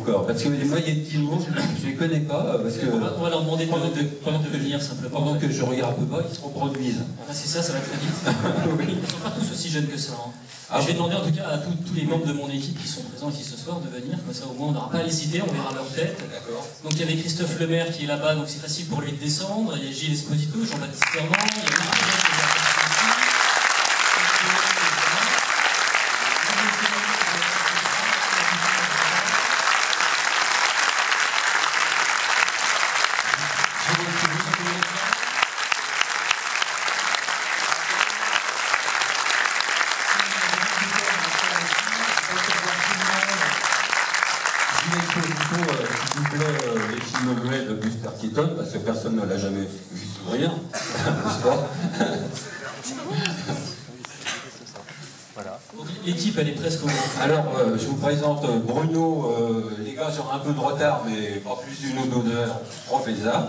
encore, parce que les moyens de Timo, je ne les connais pas, parce que... On va leur demander de venir simplement. Pendant que je regarde pas, ils se reproduisent. Ah, c'est ça, ça va très vite. Oui. Ils ne sont pas tous aussi jeunes que ça. Hein. Ah, je vais demander en tout cas à tous les membres de mon équipe qui sont présents ici ce soir de venir, comme ça au moins on n'aura pas à les citer, on verra leur tête. Donc il y avait Christophe Lemaire qui est là-bas, donc c'est facile pour lui de descendre. Il y a Gilles Esposito, Jean-Baptiste Herman, il y a Marc Fillon qui est là ici. S'il vous plaît, les films muets de Buster Keaton, parce que personne ne l'a jamais vu sourire, n'est-ce pas? Voilà. L'équipe, elle est presque au bout. Alors, je vous présente Bruno. Les gars, j'aurai un peu de retard, mais pas plus d'une ou deux heures. Professeur.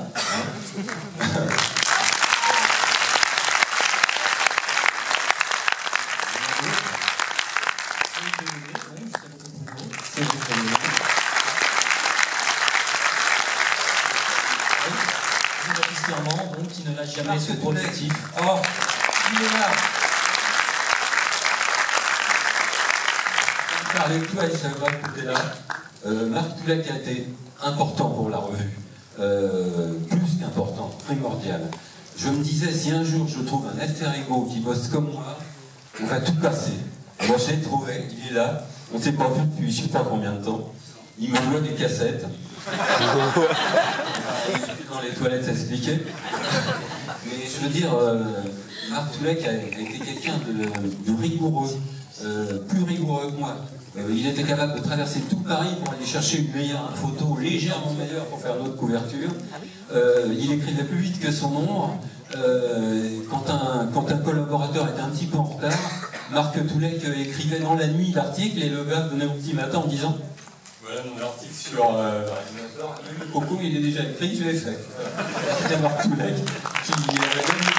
Donc, qui ne lâche jamais ce objectif. Oh, il est là. Avec toi, il savait pas que tu là. Marc Toulek a été important pour la revue. Plus qu'important, primordial. Je me disais, si un jour je trouve un alter ego qui bosse comme moi, on va tout casser. Moi, je l'ai trouvé, il est là. On ne s'est pas vu depuis je ne sais pas combien de temps. Il m'envoie des cassettes. Dans les toilettes, ça s'expliquait. Mais je veux dire, Marc Toulek a été quelqu'un de rigoureux, plus rigoureux que moi. Il était capable de traverser tout Paris pour aller chercher une meilleure photo, légèrement meilleure pour faire notre couverture. Il écrivait plus vite que son ombre. Quand un collaborateur était un petit peu en retard, Marc Toulek écrivait dans la nuit l'article et le gars venait au petit matin en disant voilà mon article sur le Coco, il est déjà écrit, je l'ai fait. C'était Marc Toulek qui avait donné une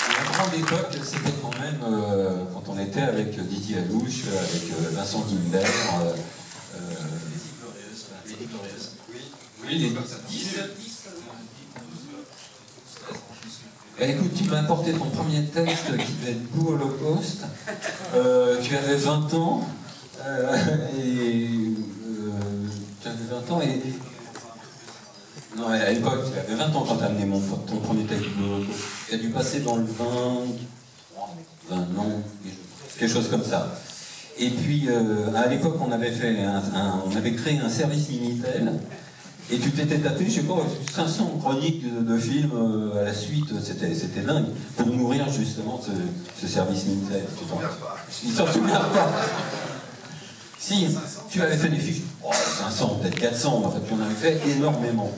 la grande époque, c'était quand même quand on était avec Didier Alouche, avec Vincent Guilbert. Oui, les 10. Écoute, tu m'as apporté ton premier texte qui devait être Goût Holocauste. Tu avais 20 ans. Tu avais 20 ans et... Non, à l'époque, tu avais 20 ans quand tu as amené ton premier texte Goût Holocauste. Tu as dû passer dans le 20 ans, quelque chose comme ça. Et puis, à l'époque, on avait créé un service Minitel. Et tu t'étais tapé, je sais pas, 500 chroniques de films à la suite, c'était dingue, pour nourrir justement ce service Minitel. Il s'en souvient pas. Si, tu avais fait des fiches, oh, 500, peut-être 400, en fait, tu en avais fait énormément.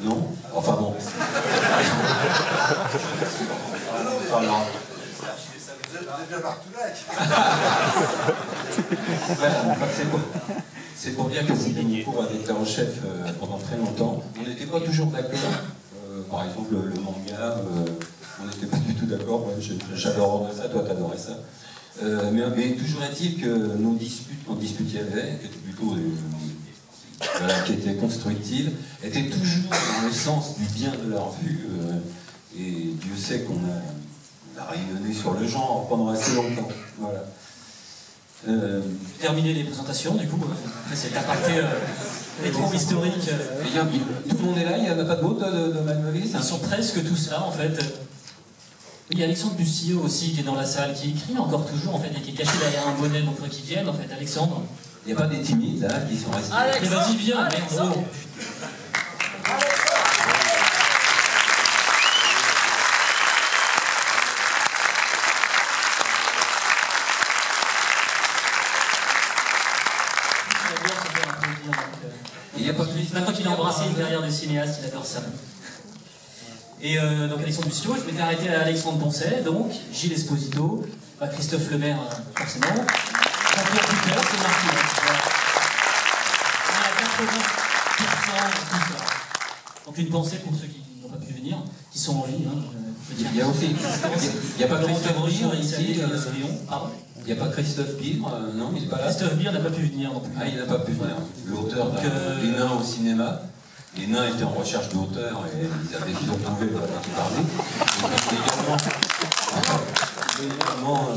Non? Enfin bon. Alors. Vous êtes bien Marc Toulek. C'est pour dire que Céline Cour avait été en chef pendant très longtemps. On n'était pas toujours d'accord. Par exemple, le manga, on n'était pas du tout d'accord. Moi, j'adorais ça, toi, t'adorais ça. Mais toujours est-il que nos disputes, quand disputes il y avait, qui étaient plutôt qui étaient constructives, étaient toujours dans le sens du bien de leur vue. Et Dieu sait qu'on a rayonné sur le genre pendant assez longtemps. Voilà. Terminer les présentations, du coup, c'est l'aparté rétro-historique. Tout le monde est là, il n'y en a pas d'autres de Malmövis? Ils sont presque tous là, en fait. Il y a Alexandre Bustillot aussi qui est dans la salle, qui écrit encore toujours, en fait, et qui est caché derrière un bonnet, donc il faudrait qu'il vienne, en fait, Alexandre. Il n'y a pas des timides, là, qui sont restés? Mais vas-y, viens, merde. Maintenant qu'il a embrassé une carrière de cinéaste, il adore ça. Et donc Alexandre Bustillot, je m'étais arrêté à Alexandre Poncet, donc Gilles Esposito, Christophe Lemaire, forcément, Jean-Pierre Puter, c'est Marc Toulek. On est à 80% de tout ça. Donc une pensée pour ceux qui n'ont pas pu venir, qui sont en vie, hein, Il y a aussi, il n'y a pas Christophe Bire ici. Pardon ? Il n'y a pas Christophe Bire, non, il n'est pas là. Christophe Bire n'a pas pu venir non plus. Ah, il n'a pas pu venir. L'auteur des Nains au cinéma. Les Nains étaient en recherche d'auteurs et ils ont trouvé qui parlait. Également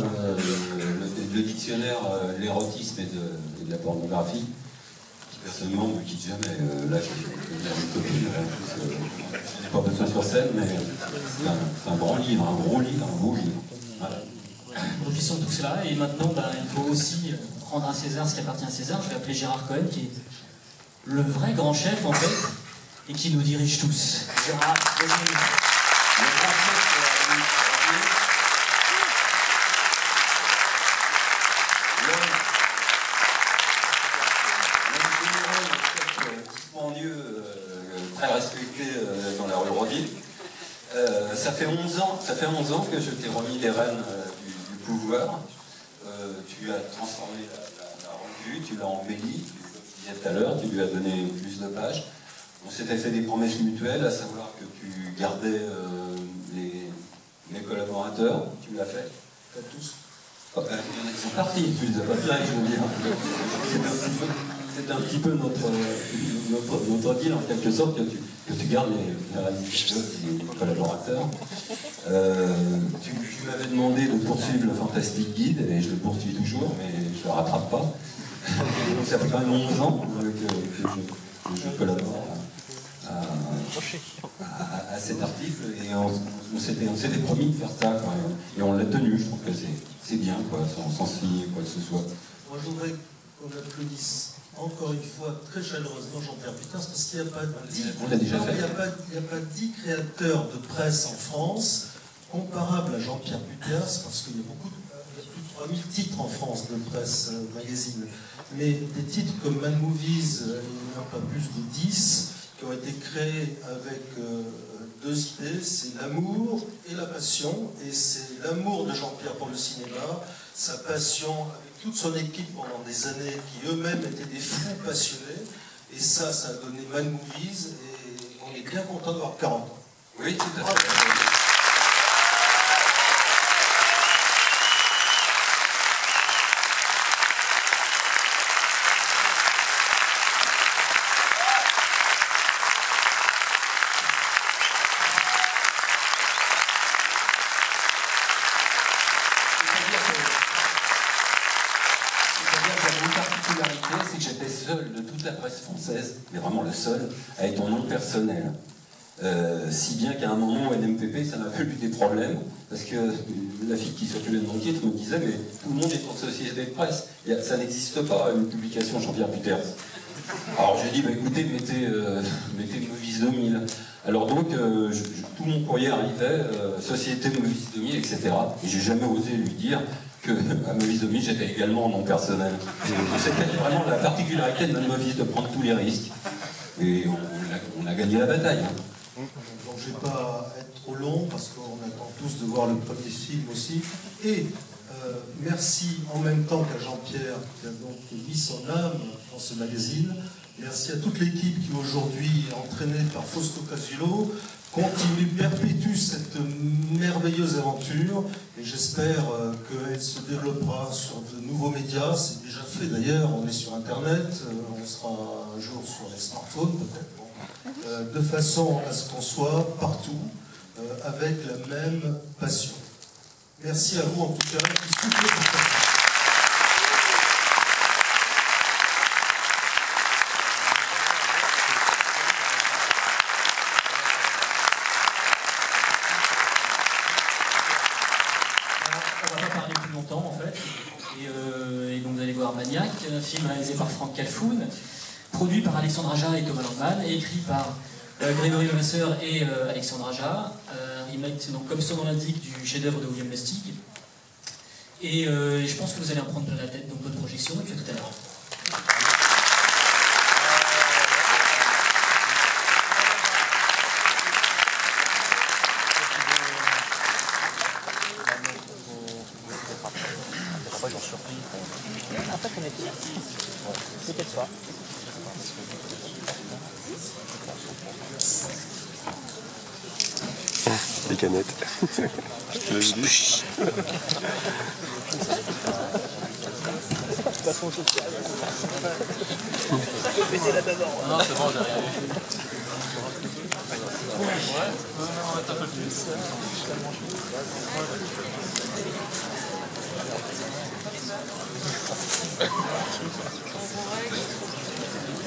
le dictionnaire l'érotisme et de la pornographie, qui personnellement ne me quitte jamais. Là, j'ai une copine, je n'ai pas besoin sur scène, mais c'est un grand livre, un gros livre, un beau livre. Voilà. Donc ils sont tous là, et maintenant il faut aussi rendre à César ce qui appartient à César. Je vais appeler Gérard Cohen, qui est le vrai grand chef en fait, et qui nous dirige tous. Gérard, très respecté dans la rue Rodil. Ça fait 11 ans que je t'ai remis les rênes du pouvoir. Tu as transformé la revue, tu l'as embellie, comme je disais tout à l'heure, tu lui as donné plus de pages. On s'était fait des promesses mutuelles, à savoir que tu gardais les collaborateurs, tu l'as fait. pas tous. Il y en a qui sont partis, tu les as pas fait, je veux dire. C'est un petit peu notre deal en quelque sorte, que tu gardes les collaborateurs. Tu m'avais demandé de poursuivre le Fantastic Guide, et je le poursuis toujours, mais je ne le rattrape pas. Donc ça fait quand même 11 ans que je collabore à cet article, et on s'était promis de faire ça quand même. Et on l'a tenu, je trouve que c'est bien, quoi, sans signer quoi que ce soit. Moi je voudrais qu'on applaudisse encore une fois très chaleureusement Jean-Pierre Peters, parce qu'il n'y a pas 10 créateurs de presse en France comparables à Jean-Pierre Peters, parce qu'il y a plus de 3000 titres en France de presse magazine. Mais des titres comme Mad Movies, il n'y en a pas plus de 10, qui ont été créés avec deux idées, c'est l'amour et la passion. Et c'est l'amour de Jean-Pierre pour le cinéma, sa passion avec toute son équipe pendant des années, qui eux-mêmes étaient des fous passionnés. Et ça a donné Mad Movies, et on est bien content d'avoir 40 ans. Oui, tout à fait. C'est que j'étais seul de toute la presse française, mais vraiment le seul, avec mon nom personnel. Si bien qu'à un moment, au NMPP, ça m'a fait des problèmes, parce que la fille qui s'occupait de mon titre me disait, mais tout le monde est en société de presse, ça n'existe pas, une publication Jean-Pierre Peters. Alors j'ai dit, bah, écoutez, mettez Movies 2000. Alors donc, tout mon courrier arrivait, Société Movies 2000, etc. Et j'ai jamais osé lui dire qu'à Movies 2000, j'étais également en nom personnel. C'était vraiment la particularité de Movies de prendre tous les risques. Et on a gagné la bataille. Donc je ne vais pas être trop long, parce qu'on attend tous de voir le premier film aussi. Et merci en même temps qu'à Jean-Pierre, qui a donc mis son âme dans ce magazine. Merci à toute l'équipe qui aujourd'hui est entraînée par Fausto Casulo, continue, perpétue cette merveilleuse aventure, et j'espère qu'elle se développera sur de nouveaux médias. C'est déjà fait d'ailleurs, on est sur Internet, on sera un jour sur les smartphones peut-être, de façon à ce qu'on soit partout avec la même passion. Merci à vous en tout cas qui soutenez cette passion. Et donc vous allez voir Maniac, un film réalisé par Franck Calfoun, produit par Alexandre Aja et Thomas Landman, et écrit par Grégory Levasseur et Alexandre Aja, remake, donc, comme son nom l'indique, du chef-d'œuvre de William Lustig. Et je pense que vous allez en prendre plein la tête dans votre projection, et puis à tout à l'heure. En fait, on était peut-être pas. les canettes. Je te l'avais dit. Non, c'est bon, j'ai rien vu. Ouais, on va être un peu plus.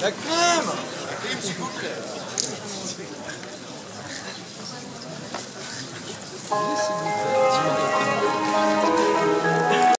La crème! La crème, s'il vous plaît.